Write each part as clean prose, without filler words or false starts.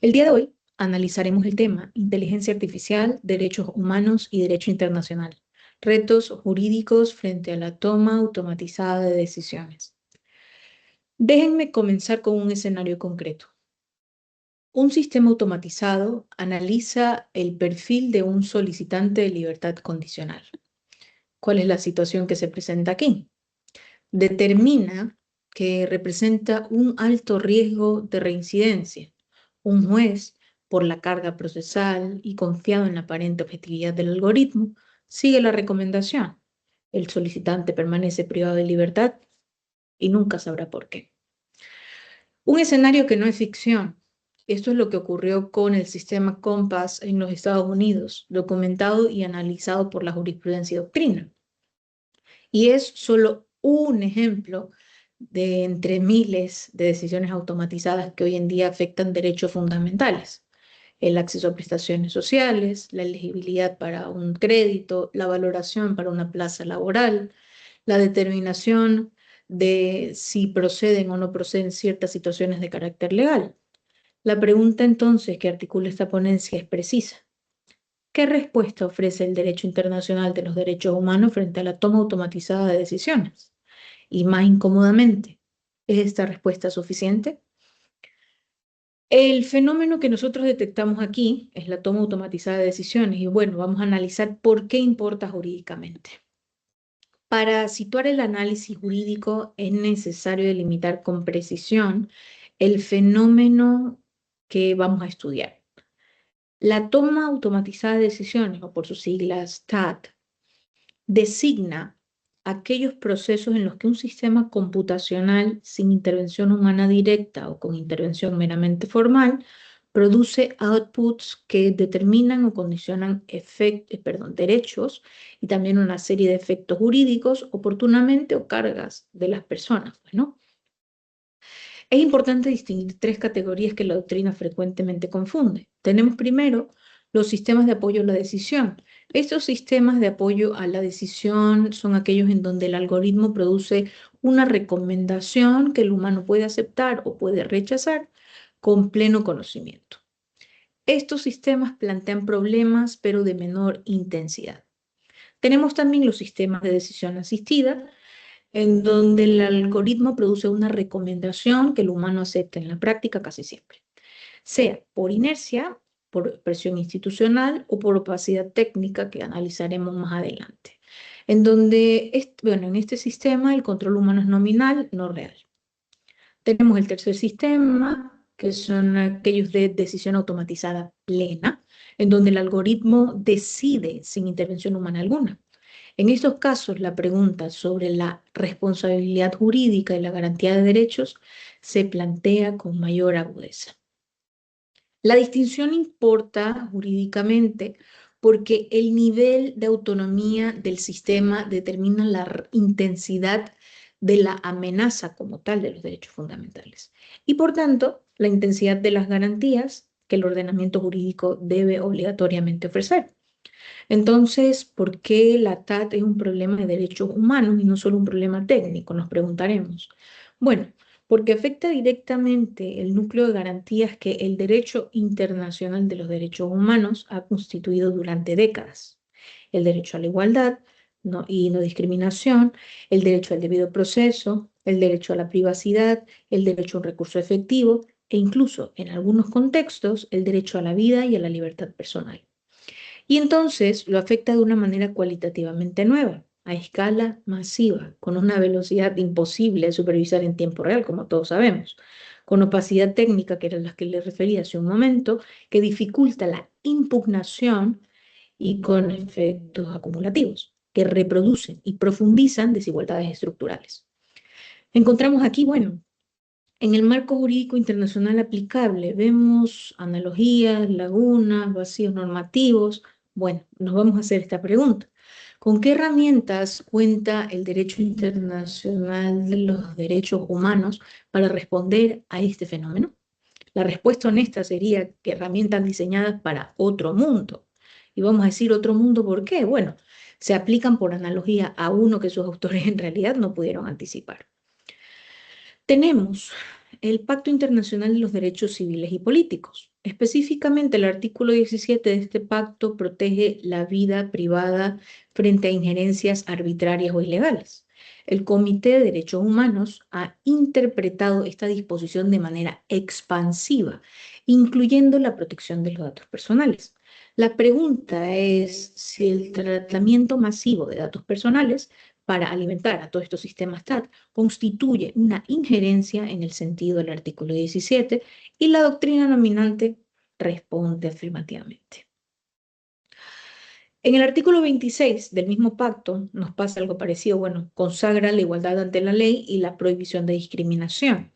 El día de hoy analizaremos el tema inteligencia artificial, derechos humanos y derecho internacional, retos jurídicos frente a la toma automatizada de decisiones. Déjenme comenzar con un escenario concreto. Un sistema automatizado analiza el perfil de un solicitante de libertad condicional. ¿Cuál es la situación que se presenta aquí? Determina que representa un alto riesgo de reincidencia. Un juez, por la carga procesal y confiado en la aparente objetividad del algoritmo, sigue la recomendación. El solicitante permanece privado de libertad y nunca sabrá por qué. Un escenario que no es ficción. Esto es lo que ocurrió con el sistema Compass en los Estados Unidos, documentado y analizado por la jurisprudencia y doctrina. Y es solo un ejemplo de entre miles de decisiones automatizadas que hoy en día afectan derechos fundamentales. El acceso a prestaciones sociales, la elegibilidad para un crédito, la valoración para una plaza laboral, la determinación de si proceden o no proceden ciertas situaciones de carácter legal. La pregunta entonces que articula esta ponencia es precisa. ¿Qué respuesta ofrece el derecho internacional de los derechos humanos frente a la toma automatizada de decisiones? Y más incómodamente, ¿es esta respuesta suficiente? El fenómeno que nosotros detectamos aquí es la toma automatizada de decisiones y bueno, vamos a analizar por qué importa jurídicamente. Para situar el análisis jurídico es necesario delimitar con precisión el fenómeno que vamos a estudiar. La toma automatizada de decisiones, o por sus siglas TAD, designa aquellos procesos en los que un sistema computacional sin intervención humana directa o con intervención meramente formal produce outputs que determinan o condicionan derechos y también una serie de efectos jurídicos oportunamente o cargas de las personas, ¿no? Es importante distinguir tres categorías que la doctrina frecuentemente confunde. Tenemos primero los sistemas de apoyo a la decisión. Estos sistemas de apoyo a la decisión son aquellos en donde el algoritmo produce una recomendación que el humano puede aceptar o puede rechazar con pleno conocimiento. Estos sistemas plantean problemas, pero de menor intensidad. Tenemos también los sistemas de decisión asistida, en donde el algoritmo produce una recomendación que el humano acepta en la práctica casi siempre, sea por inercia, por presión institucional o por opacidad técnica que analizaremos más adelante, en donde, en este sistema el control humano es nominal, no real. Tenemos el tercer sistema, que son aquellos de decisión automatizada plena, en donde el algoritmo decide sin intervención humana alguna. En estos casos, la pregunta sobre la responsabilidad jurídica y la garantía de derechos se plantea con mayor agudeza. La distinción importa jurídicamente porque el nivel de autonomía del sistema determina la intensidad de la amenaza como tal de los derechos fundamentales y, por tanto, la intensidad de las garantías que el ordenamiento jurídico debe obligatoriamente ofrecer. Entonces, ¿por qué la TAT es un problema de derechos humanos y no solo un problema técnico? Nos preguntaremos. Bueno, porque afecta directamente el núcleo de garantías que el derecho internacional de los derechos humanos ha constituido durante décadas. El derecho a la igualdad y no discriminación, el derecho al debido proceso, el derecho a la privacidad, el derecho a un recurso efectivo e incluso, en algunos contextos, el derecho a la vida y a la libertad personal. Y entonces lo afecta de una manera cualitativamente nueva, a escala masiva, con una velocidad imposible de supervisar en tiempo real, como todos sabemos, con opacidad técnica, que era la que le refería hace un momento, que dificulta la impugnación y con efectos acumulativos, que reproducen y profundizan desigualdades estructurales. Encontramos aquí, bueno, en el marco jurídico internacional aplicable vemos analogías, lagunas, vacíos normativos. Bueno, nos vamos a hacer esta pregunta. ¿Con qué herramientas cuenta el derecho internacional de los derechos humanos para responder a este fenómeno? La respuesta honesta sería que herramientas diseñadas para otro mundo. Y vamos a decir otro mundo, ¿por qué? Bueno, se aplican por analogía a uno que sus autores en realidad no pudieron anticipar. Tenemos el Pacto Internacional de los Derechos Civiles y Políticos. Específicamente, el artículo 17 de este pacto protege la vida privada frente a injerencias arbitrarias o ilegales. El Comité de Derechos Humanos ha interpretado esta disposición de manera expansiva, incluyendo la protección de los datos personales. La pregunta es si el tratamiento masivo de datos personales para alimentar a todos estos sistemas TAT constituye una injerencia en el sentido del artículo 17 y la doctrina nominante responde afirmativamente. En el artículo 26 del mismo pacto nos pasa algo parecido, bueno, consagra la igualdad ante la ley y la prohibición de discriminación.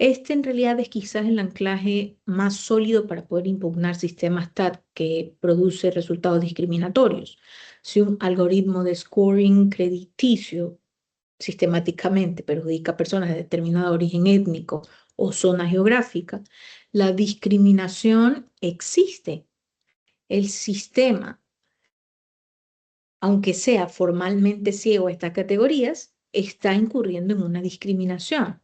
Este en realidad es quizás el anclaje más sólido para poder impugnar sistemas TAT que produce resultados discriminatorios. Si un algoritmo de scoring crediticio sistemáticamente perjudica a personas de determinado origen étnico o zona geográfica, la discriminación existe. El sistema, aunque sea formalmente ciego a estas categorías, está incurriendo en una discriminación.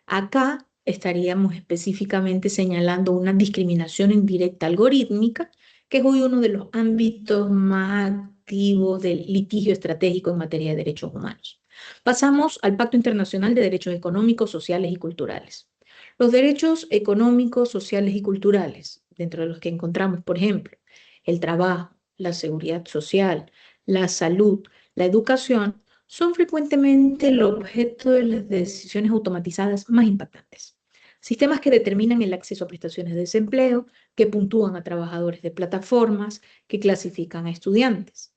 Acá estaríamos específicamente señalando una discriminación indirecta algorítmica, que es hoy uno de los ámbitos más activos del litigio estratégico en materia de derechos humanos. Pasamos al Pacto Internacional de Derechos Económicos, Sociales y Culturales. Los derechos económicos, sociales y culturales, dentro de los que encontramos, por ejemplo, el trabajo, la seguridad social, la salud, la educación, son frecuentemente el objeto de las decisiones automatizadas más impactantes. Sistemas que determinan el acceso a prestaciones de desempleo, que puntúan a trabajadores de plataformas, que clasifican a estudiantes.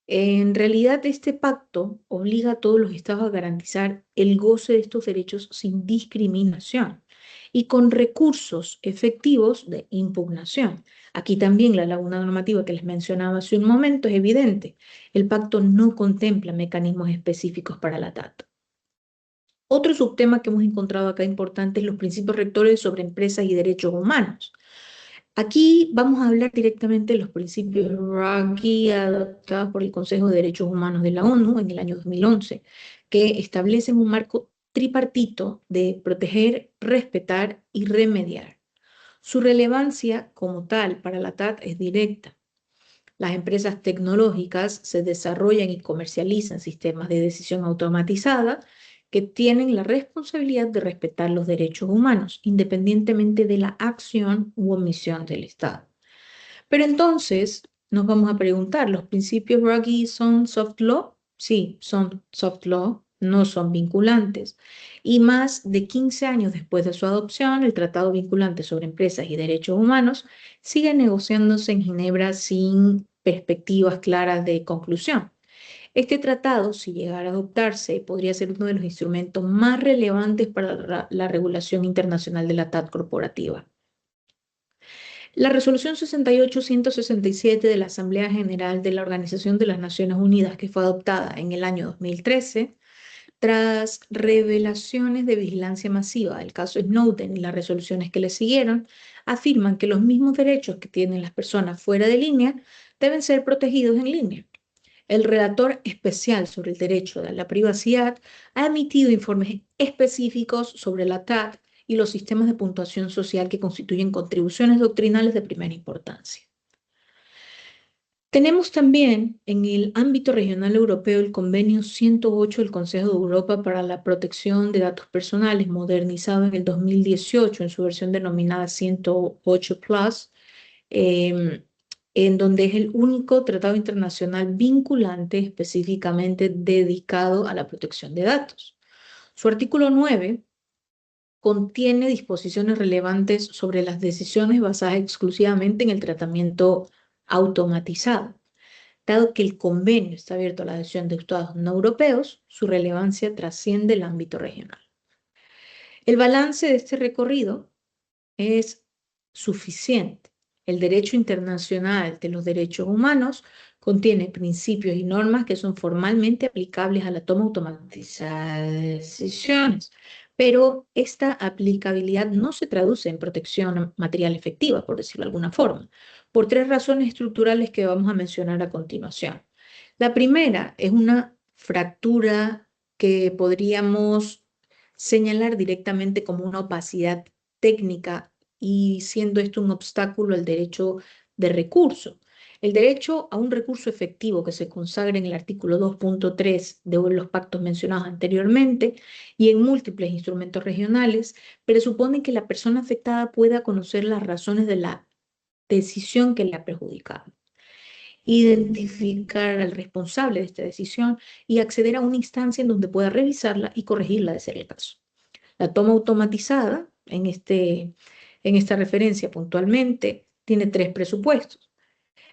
En realidad, este pacto obliga a todos los estados a garantizar el goce de estos derechos sin discriminación y con recursos efectivos de impugnación. Aquí también la laguna normativa que les mencionaba hace un momento es evidente. El pacto no contempla mecanismos específicos para la TAT. Otro subtema que hemos encontrado acá importante es los principios rectores sobre empresas y derechos humanos. Aquí vamos a hablar directamente de los principios Ruggie adoptados por el Consejo de Derechos Humanos de la ONU en el año 2011, que establecen un marco tripartito de proteger, respetar y remediar. Su relevancia como tal para la TAT es directa. Las empresas tecnológicas se desarrollan y comercializan sistemas de decisión automatizada que tienen la responsabilidad de respetar los derechos humanos, independientemente de la acción u omisión del Estado. Pero entonces nos vamos a preguntar, ¿los principios Ruggie son soft law? Sí, son soft law, no son vinculantes. Y más de 15 años después de su adopción, el Tratado Vinculante sobre Empresas y Derechos Humanos sigue negociándose en Ginebra sin perspectivas claras de conclusión. Este tratado, si llegara a adoptarse, podría ser uno de los instrumentos más relevantes para la regulación internacional de la TAT corporativa. La resolución 68-167 de la Asamblea General de la Organización de las Naciones Unidas, que fue adoptada en el año 2013, tras revelaciones de vigilancia masiva del caso Snowden y las resoluciones que le siguieron, afirman que los mismos derechos que tienen las personas fuera de línea deben ser protegidos en línea. El relator especial sobre el derecho a la privacidad ha emitido informes específicos sobre la TAT y los sistemas de puntuación social que constituyen contribuciones doctrinales de primera importancia. Tenemos también en el ámbito regional europeo el Convenio 108 del Consejo de Europa para la Protección de Datos Personales, modernizado en el 2018 en su versión denominada 108 Plus, en donde es el único tratado internacional vinculante específicamente dedicado a la protección de datos. Su artículo 9 contiene disposiciones relevantes sobre las decisiones basadas exclusivamente en el tratamiento automatizado. Dado que el convenio está abierto a la adhesión de estados no europeos, su relevancia trasciende el ámbito regional. El balance de este recorrido es suficiente. El derecho internacional de los derechos humanos contiene principios y normas que son formalmente aplicables a la toma automatizada de decisiones, pero esta aplicabilidad no se traduce en protección material efectiva, por decirlo de alguna forma, por tres razones estructurales que vamos a mencionar a continuación. La primera es una fractura que podríamos señalar directamente como una opacidad técnica y siendo esto un obstáculo al derecho de recurso. El derecho a un recurso efectivo que se consagra en el artículo 2.3 de los pactos mencionados anteriormente y en múltiples instrumentos regionales presupone que la persona afectada pueda conocer las razones de la decisión que le ha perjudicado, identificar al responsable de esta decisión y acceder a una instancia en donde pueda revisarla y corregirla de ser el caso. La toma automatizada, en esta referencia puntualmente, tiene tres presupuestos.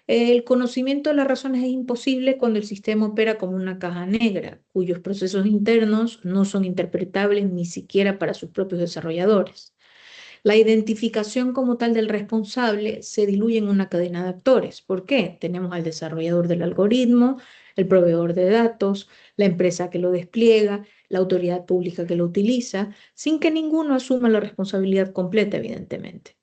El conocimiento de las razones es imposible cuando el sistema opera como una caja negra, cuyos procesos internos no son interpretables ni siquiera para sus propios desarrolladores. La identificación como tal del responsable se diluye en una cadena de actores. ¿Por qué? Tenemos al desarrollador del algoritmo, el proveedor de datos, la empresa que lo despliega, la autoridad pública que lo utiliza, sin que ninguno asuma la responsabilidad completa, evidentemente.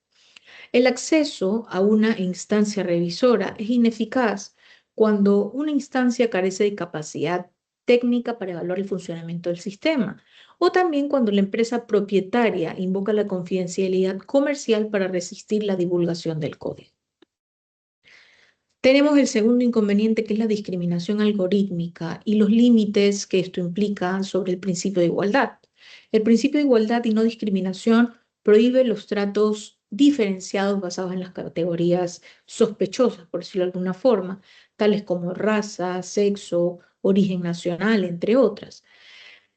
El acceso a una instancia revisora es ineficaz cuando una instancia carece de capacidad técnica para evaluar el funcionamiento del sistema, o también cuando la empresa propietaria invoca la confidencialidad comercial para resistir la divulgación del código. Tenemos el segundo inconveniente, que es la discriminación algorítmica y los límites que esto implica sobre el principio de igualdad. El principio de igualdad y no discriminación prohíbe los tratos diferenciados basados en las categorías sospechosas, por decirlo de alguna forma, tales como raza, sexo, origen nacional, entre otras.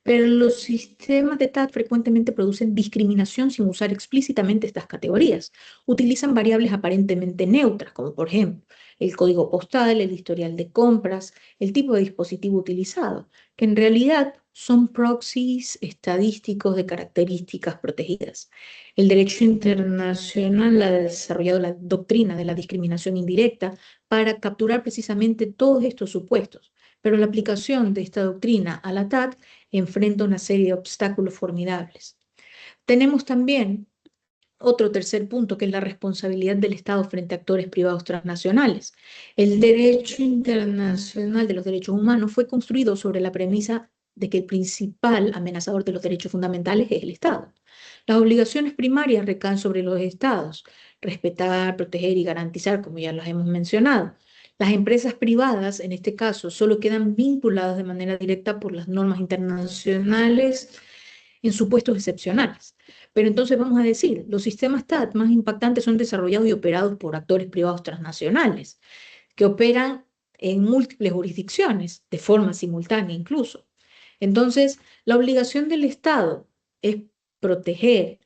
Pero los sistemas de TAT frecuentemente producen discriminación sin usar explícitamente estas categorías. Utilizan variables aparentemente neutras, como por ejemplo el código postal, el historial de compras, el tipo de dispositivo utilizado, que en realidad son proxies estadísticos de características protegidas. El derecho internacional ha desarrollado la doctrina de la discriminación indirecta para capturar precisamente todos estos supuestos, pero la aplicación de esta doctrina a la TAT enfrenta una serie de obstáculos formidables. Tenemos también otro tercer punto, que es la responsabilidad del Estado frente a actores privados transnacionales. El derecho internacional de los derechos humanos fue construido sobre la premisa de que el principal amenazador de los derechos fundamentales es el Estado. Las obligaciones primarias recaen sobre los Estados: respetar, proteger y garantizar, como ya los hemos mencionado. Las empresas privadas, en este caso, solo quedan vinculadas de manera directa por las normas internacionales en supuestos excepcionales. Pero entonces vamos a decir, los sistemas TAT más impactantes son desarrollados y operados por actores privados transnacionales, que operan en múltiples jurisdicciones, de forma simultánea incluso. Entonces, la obligación del Estado es proteger,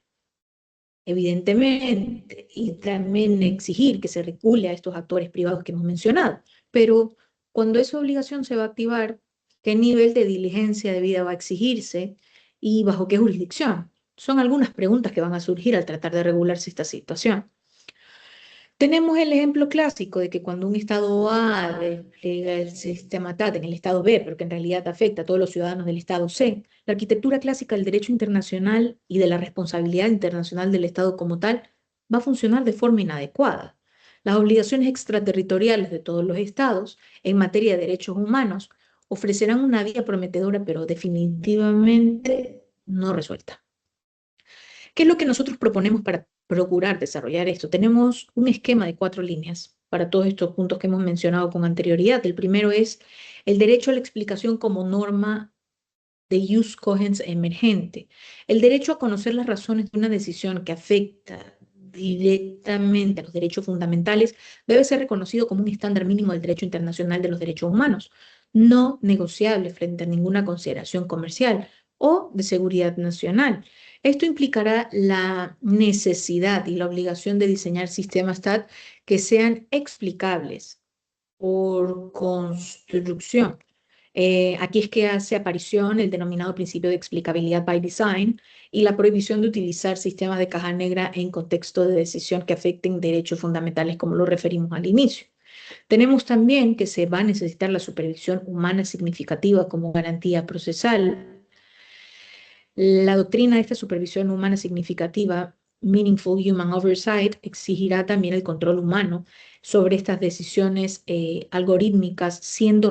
evidentemente, y también exigir que se regule a estos actores privados que hemos mencionado. Pero cuando esa obligación se va a activar, ¿qué nivel de diligencia debida va a exigirse y bajo qué jurisdicción? Son algunas preguntas que van a surgir al tratar de regularse esta situación. Tenemos el ejemplo clásico de que cuando un estado A despliega el sistema TAT en el estado B, pero que en realidad afecta a todos los ciudadanos del estado C, la arquitectura clásica del derecho internacional y de la responsabilidad internacional del estado como tal va a funcionar de forma inadecuada. Las obligaciones extraterritoriales de todos los estados en materia de derechos humanos ofrecerán una vía prometedora, pero definitivamente no resuelta. ¿Qué es lo que nosotros proponemos para procurar desarrollar esto? Tenemos un esquema de 4 líneas para todos estos puntos que hemos mencionado con anterioridad. El primero es el derecho a la explicación como norma de jus cogens emergente. El derecho a conocer las razones de una decisión que afecta directamente a los derechos fundamentales debe ser reconocido como un estándar mínimo del derecho internacional de los derechos humanos, no negociable frente a ninguna consideración comercial o de seguridad nacional. Esto implicará la necesidad y la obligación de diseñar sistemas TAT que sean explicables por construcción. Aquí es que hace aparición el denominado principio de explicabilidad by design y la prohibición de utilizar sistemas de caja negra en contexto de decisión que afecten derechos fundamentales, como lo referimos al inicio. Tenemos también que se va a necesitar la supervisión humana significativa como garantía procesal. La doctrina de esta supervisión humana significativa, Meaningful Human Oversight, exigirá también el control humano sobre estas decisiones algorítmicas, siendo